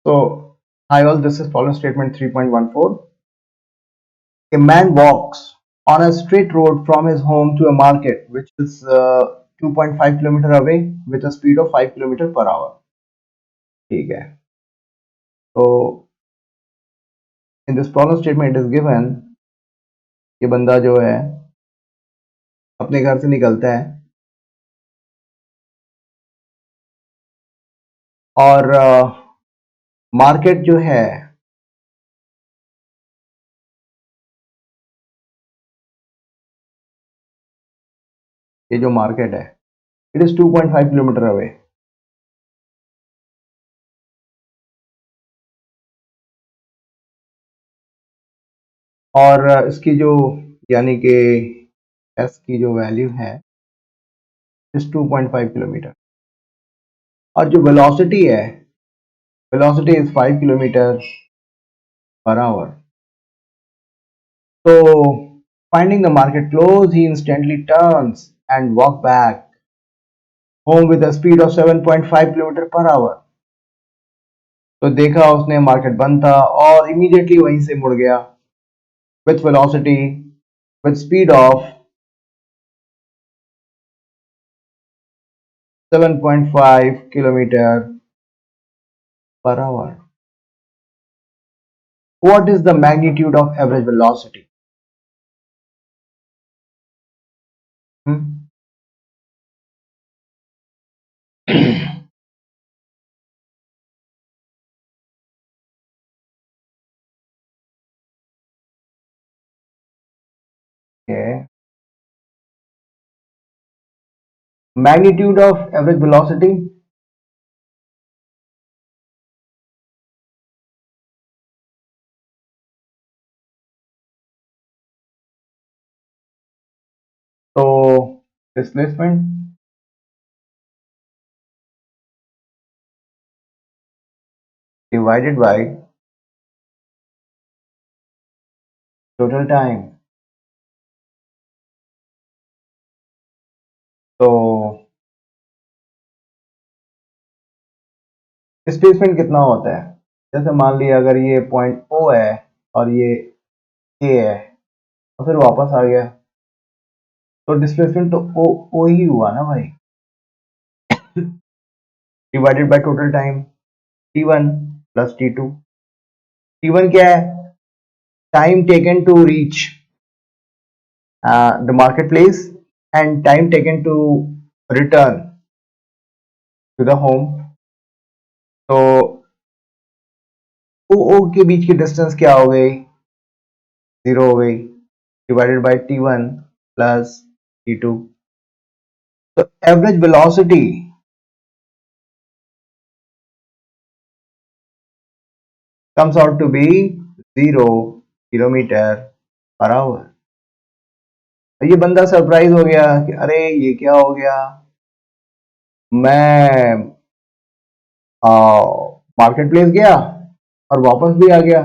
So, hi all, this is problem statement 3.14. A man walks on a straight road from his home to a market which is 2.5 kilometer away with a speed of 5 kilometer per hour. ठीक है. So, in this problem statement it is given कि बंदा जो है अपने घर से निकलता है और मार्केट जो है ये जो मार्केट है इट इज 2.5 किलोमीटर अवे. और इसकी जो यानी कि एस की जो वैल्यू है इज 2.5 किलोमीटर और जो वेलोसिटी है velocity is 5 kilometer per hour. So, finding the market close, he instantly turns and walk back home with a speed of 7.5 kilometre per hour. तो देखा उसने मार्केट बंद था और इमीडिएटली वहीं से मुड़ गया with velocity with speed of 7.5 kilometre per hour. What is the magnitude of average velocity? Okay. Magnitude of average velocity. So displacement divided by total time. तो डिस्प्लेसमेंट कितना होता है? जैसे मान लिया अगर ये पॉइंट ओ है और ये ए है और फिर वापस आ गया तो डिस्प्लेसमेंट तो ओ ही हुआ ना भाई, divided by total time t1 plus t2. t1 क्या है? Time taken to reach the market place and time taken to return to the home. तो ओ के बीच की डिस्टेंस क्या हो गई? 0 हो गई, divided by t1 plus t2. तो average velocity comes out to be 0 kilometre per hour. ये बंदा सरप्राइज हो गया कि अरे ये क्या हो गया, मैं मार्केट प्लेस गया और वापस भी आ गया,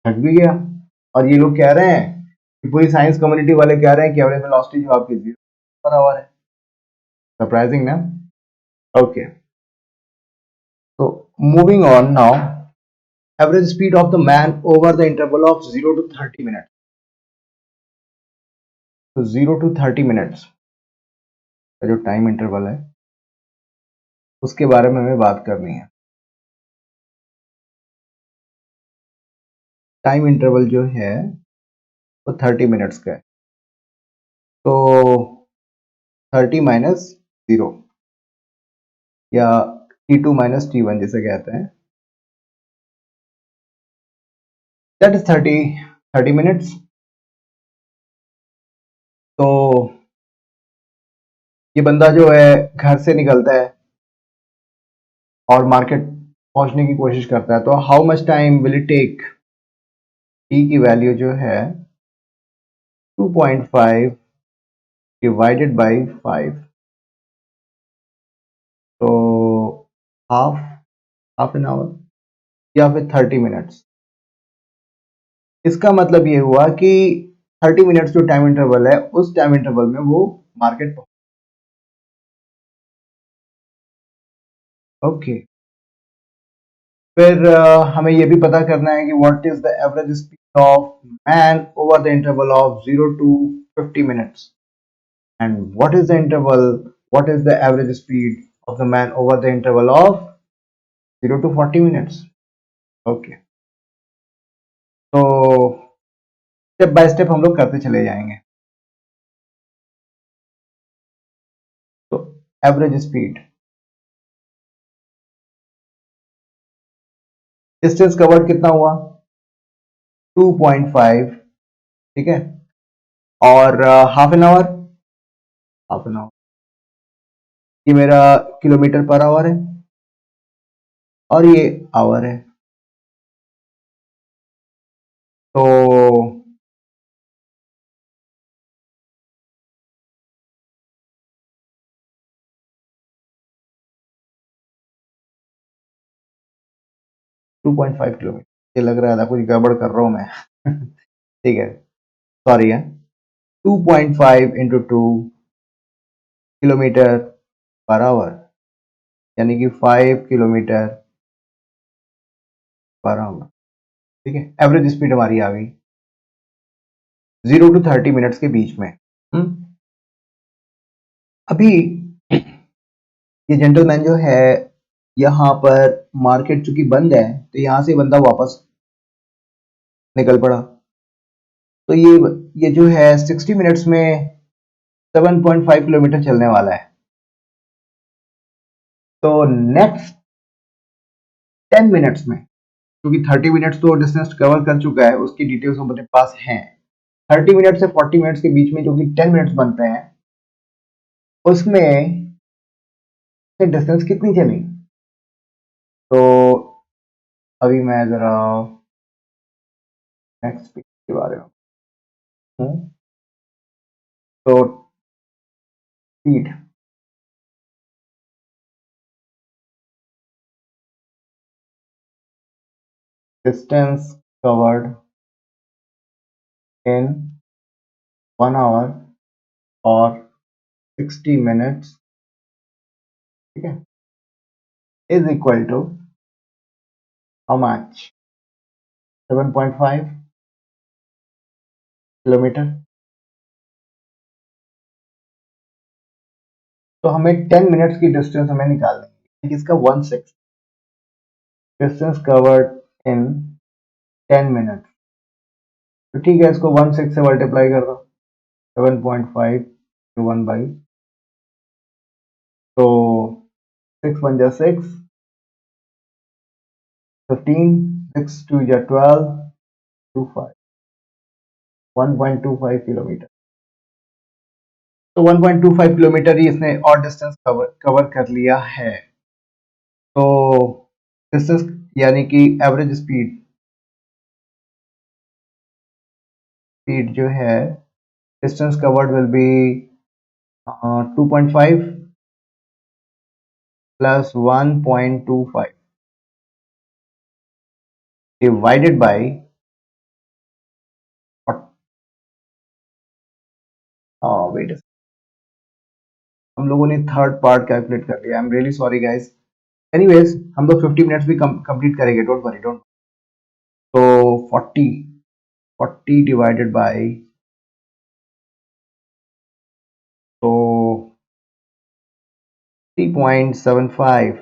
थक भी गया और ये लोग कह रहे हैं कि पूरी साइंस कम्युनिटी वाले कह रहे हैं कि एवरेज वेलोसिटी जो आपकी 0 पर आवर है. सरप्राइजिंग ना? Okay, so moving on now, average speed of the man over the interval of 0 to 30 minutes. तो 0 to 30 मिनट्स का जो टाइम इंटरवल है उसके बारे में हमें बात करनी है. टाइम इंटरवल जो है वो 30 मिनट्स का है. तो 30 माइनस 0 या t2 माइनस t1 जिसे कहते हैं, दैट इज 30 मिनट्स. तो ये बंदा जो है घर से निकलता है और मार्केट पहुंचने की कोशिश करता है. तो how much time will it take? T की वैल्यू जो है 2.5 डिवाइडेड बाई 5, तो हाफ एन आवर या फिर 30 मिनट्स. इसका मतलब ये हुआ कि 30 मिनट्स जो टाइम इंटरवल है उस टाइम इंटरवल में वो मार्केट. ओके, फिर हमें ये भी पता करना है कि what is the average speed of man over the interval of 0 to 50 minutes and what is the average speed of the man over the interval of 0 to 40 minutes. Okay, तो step by step हम लोग करते चले जाएंगे। तो average speed, distance covered कितना हुआ 2.5, ठीक है, और हाफ एन आवर ये मेरा किलोमीटर पर आवर है और ये आवर है। तो 2.5 किलोमीटर, ये लग रहा था कुछ गड़बड़ कर रहा हूं मैं ठीक है, सॉरी है। 2.5 इंटू 2 किलोमीटर पर आवर, यानी कि 5 किलोमीटर पर आवर, ठीक है। एवरेज स्पीड हमारी आ गई 0 to 30 मिनट्स के बीच में। अभी ये जेंटलमैन जो है यहाँ पर, मार्केट चूंकि बंद है तो यहाँ से बंदा वापस निकल पड़ा। तो ये जो है 60 मिनट्स में 7.5 किलोमीटर चलने वाला है। तो नेक्स्ट 10 मिनट्स में, क्योंकि 30 मिनट्स तो डिस्टेंस कवर कर चुका है, उसकी डिटेल्स हमारे पास हैं। 30 मिनट से 40 मिनट्स के बीच में जो कि 10 मिनट्स बनते हैं, उसमें डिस्टेंस कितनी चली। तो अभी मैं जरा नेक्स्ट पेज के बारे में हूँ। तो speed, distance covered in 1 hour और 60 मिनट्स, ठीक है, is equal to how much 7.5 kilometre. तो हमें 10 मिनट्स की डिस्टेंस हमें निकालनी है, इसका 1/6 डिस्टेंस कवर्ड इन 10 मिनट। तो ठीक है, इसको 1/6 से मल्टीप्लाई कर दो, 7.5 to 1/, तो 6 1 जा 6, 15, 6 2 जा 12, 25, 1.25 किलोमीटर। तो 1.25 किलोमीटर ही इसने और डिस्टेंस कवर कर लिया है। तो डिस्टेंस यानी कि एवरेज स्पीड जो है, distance covered will be 2.5 plus 1.25 divided by wait, हम लोगों ने थर्ड पार्ट कैलकुलेट कर लिया। I am really sorry guys. Anyways, हम लोग 50 मिनट्स भी कंप्लीट करेंगे, डोंट वरी, डोंट। तो 40 डिवाइडेड बाय, तो 3.75,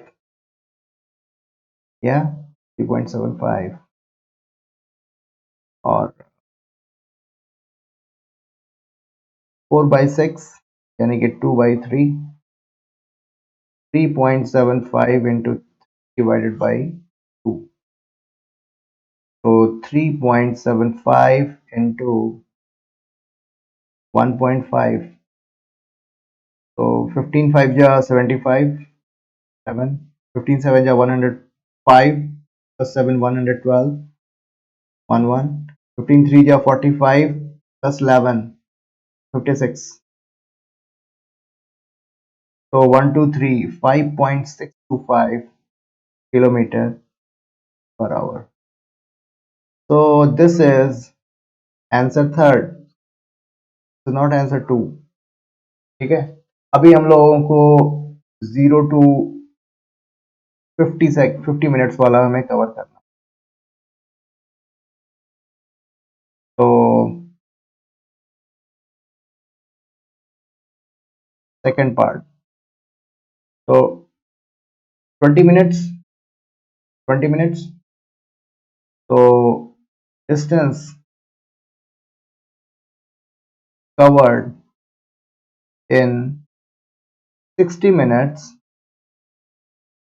या 3.75 और 4/6 यानी कि 2/3, 3.75 इंटू डिवाइडेड बाई 2, तो 3.75 इंटू 1.5, तो 15 5 जा 75, 7, 15 7 जा 105 plus 7 112, 11, 15 3 जा 45 plus 11 56, so 123 5.625 kilometer per hour. So this is answer third, so not answer two, ठीक है। अभी हम लोगों को 0 to 50 मिनट्स वाला हमें कवर करना। तो सेकंड पार्ट, तो 20 मिनट्स तो distance covered in 60 minutes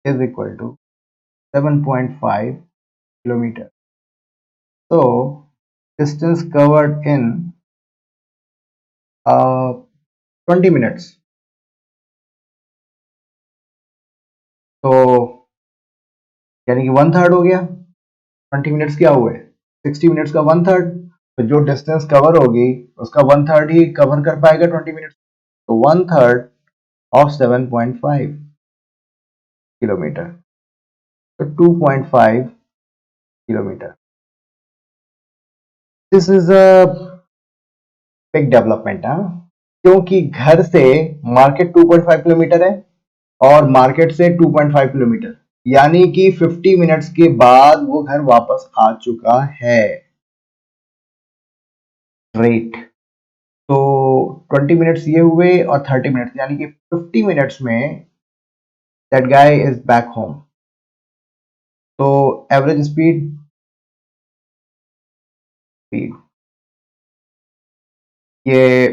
is equal to 7.5 kilometer. So distance covered in 20 minutes, तो यानी कि 1/3 हो गया। 20 मिनट्स क्या हुए, 60 मिनट्स का 1/3, तो जो डिस्टेंस कवर होगी उसका 1/3 ही कवर कर पाएगा 20 मिनट्स, तो 1/3 ऑफ 7.5 किलोमीटर, तो 2.5 kilometre. This is a big development, क्योंकि घर से मार्केट 2.5 किलोमीटर है और मार्केट से 2.5 किलोमीटर, यानी कि 50 मिनट्स के बाद वो घर वापस आ चुका है। ग्रेट। तो 20 मिनट्स ये हुए और 30 मिनट्स, यानी कि 50 मिनट्स में that guy is back home. तो एवरेज स्पीड स्पीड ये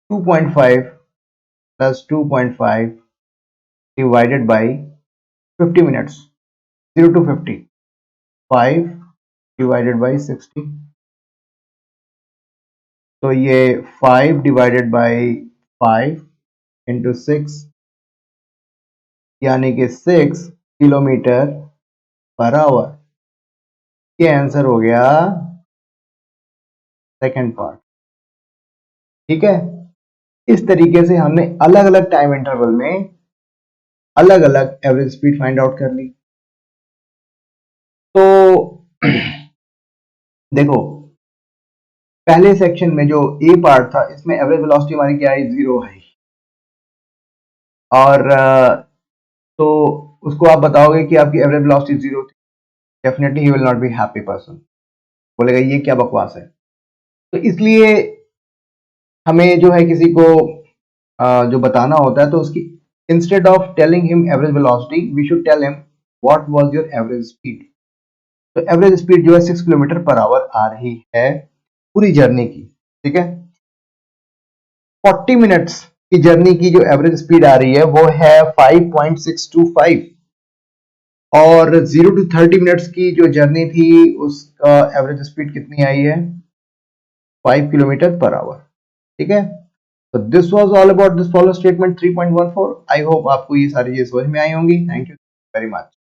2.5 plus 2.5 divided by 50 minutes, 0 to 50, 5 divided by 60, तो ये 5 डिवाइडेड बाई 5 इंटू 6, यानी कि 6 किलोमीटर पर आवर। ये आंसर हो गया सेकंड पार्ट। ठीक है, इस तरीके से हमने अलग अलग टाइम इंटरवल में अलग अलग एवरेज स्पीड फाइंड आउट कर ली। तो देखो, पहले सेक्शन में जो ए पार्ट था इसमें एवरेज वेलोसिटी हमारी क्या है, 0 है, और तो उसको आप बताओगे कि आपकी एवरेज वेलोसिटी 0 थी, definitely he will not be happy person, बोलेगा ये क्या बकवास है। तो इसलिए हमें जो है किसी को जो बताना होता है तो उसकी instead of telling him average velocity we should tell him what was your average speed. तो एवरेज स्पीड जो है 6 किलोमीटर पर आवर आ रही है पूरी जर्नी की। ठीक है, 40 मिनट्स की जर्नी की जो एवरेज स्पीड आ रही है वो है 5.625, और 0 to 30 मिनट्स की जो जर्नी थी उसका एवरेज स्पीड कितनी आई है, 5 किलोमीटर पर आवर। ठीक है, तो this was all about this follow statement 3.14। I hope आपको ये सारी चीजें समझ में आई होंगी। Thank you very much.